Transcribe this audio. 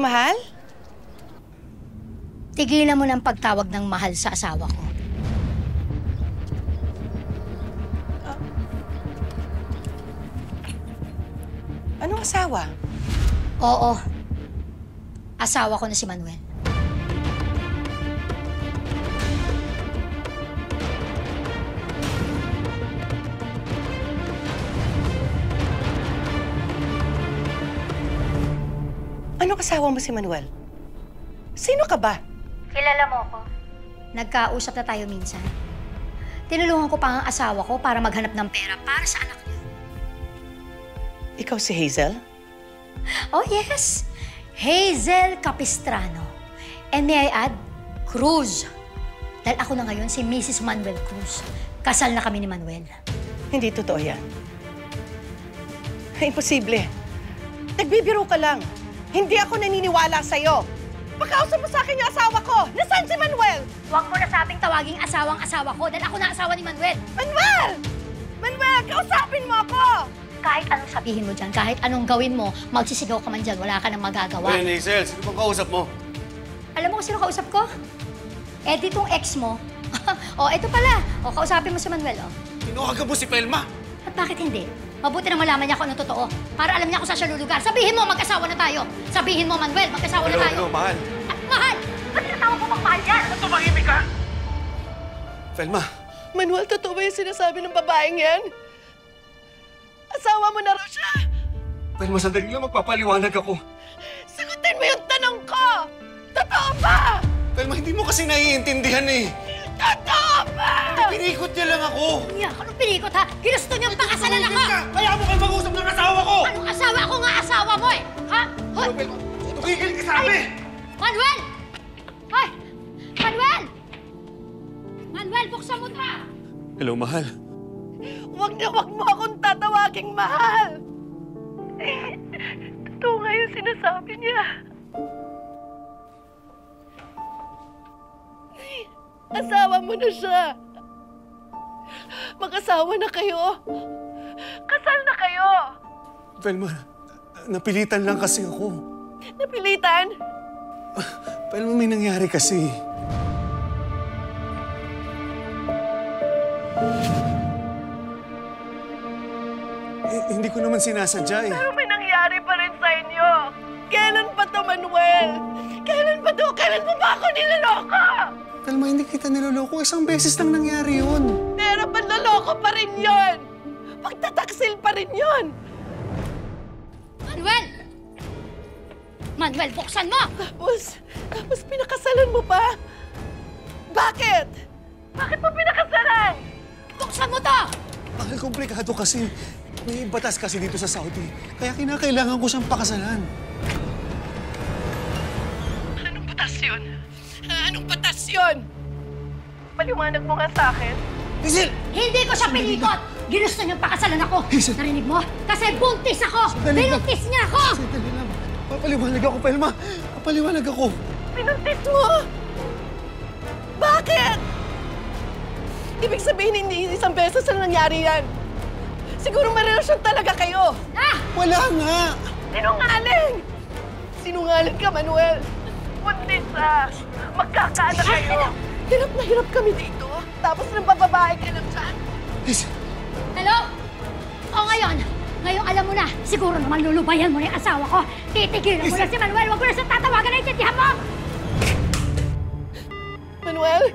mahal? Tigilan mo ng pagtawag ng mahal sa asawa ko. Anong asawa? Oo. Asawa ko na si Manuel. Anong asawa mo si Manuel? Sino ka ba? Kilala mo ko. Nagkausap na tayo minsan. Tinulungan ko pa ang asawa ko para maghanap ng pera para sa anak niya. Ikaw si Hazel? Oh, yes. Hazel Capistrano. And may I add, Cruz. Dahil ako na ngayon si Mrs. Manuel Cruz. Kasal na kami ni Manuel. Hindi totoo yan. Imposible. Nagbibiro ka lang. Hindi ako naniniwala sa'yo. Pakausap mo sa akin yung asawa ko. Nasaan si Manuel? Huwag mo na sabing tawaging asawang asawa ko dahil ako na asawa ni Manuel. Manuel! Manuel, kausapin mo ako! Kahit anong sabihin mo dyan, kahit anong gawin mo, magsisigaw ka man dyan, wala ka nang magagawa. Hey, Hazel, sino bang kausap mo? Alam mo kung sino kausap ko? Eh, ditong ex mo. O, eto pala. O, kausapin mo si Manuel, o. Tinuwagan mo si Pelma! At bakit hindi? Mabuti na malaman niya kung anong totoo. Para alam niya kung saan siya lulugar. Sabihin mo, mag-asawa na tayo. Sabihin mo, Manuel, mag-asawa na tayo. Hello, mahal. At mahal! Ba't tinatawag mo pang mahal yan? Ba't tumahimik ka? Pelma. Manuel, totoo ba yung sinasabi ng babaeng yan? Asawa mo na raw siya! Pelma, sandali lang magpapaliwanag ako. Sagutin mo yung tanong ko! Totoo ba? Pelma, hindi mo kasi naiintindihan eh. Totoo ba? Pinikot niya lang ako. Niya, anong pinikot ha? Ginusto niyang pakasalan ako! Kaya mo kayo mag-usap ng asawa ko! Anong asawa? Ako nga asawa mo eh! Ha? Hoy! Pelma, tumigil ka sabi! Manuel! Hoy! Manuel! Manuel, buksan mo ta! Hello, mahal. Huwag na huwag mo akong tatawaging mahal! Totoo nga yung sinasabi niya. Asawa mo na siya. Mag-asawa na kayo. Kasal na kayo. Pelma, napilitan lang kasi ako. Napilitan? Pelma, may nangyari kasi. Hindi ko naman sinasadya eh. Pero may nangyari pa rin sa inyo. Kailan pa to, Manuel? Kailan pa to? Kailan mo ba ako niloloko? Pelma, hindi kita niloloko. Isang beses lang nangyari yun. Pero panloloko pa rin yun. Pagtataksil pa rin yun. Manuel! Manuel, buksan mo! Tapos pinakasalan mo pa? Bakit? Bakit mo pinakasalan? Buksan mo to! Ang komplikado kasi. May batas kasi dito sa Saudi. Kaya kinakailangan ko siyang pakasalan. Anong batas yun? Anong batas yun? Paliwanag mo nga sa akin. Hazel! Hindi ko siya pinikot! Ginusto niyang pakasalan ako! Hazel! Narinig mo? Kasi buntis ako! Sandali lang. Binuntis niya ako! Sandali lang. Papaliwanag ako, Pelma. Papaliwanag ako. Pinuntis mo? Bakit? Ibig sabihin, hindi isang beses na nangyari yan. Siguro may relasyon talaga kayo. Ah! Wala nga! Sinungaling! Sinungaling ka, Manuel. Buntis ah. Magkakaanak kayo. Hirap na hirap kami dito. Tapos nagbababae ka lang dyan. Hazel! Hello? O ngayon, ngayong alam mo na, siguro naman lulubayan mo na yung asawa ko. Titigilan mo na si Manuel. Huwag mo na siyang tatawagan na intindihan mo! Manuel?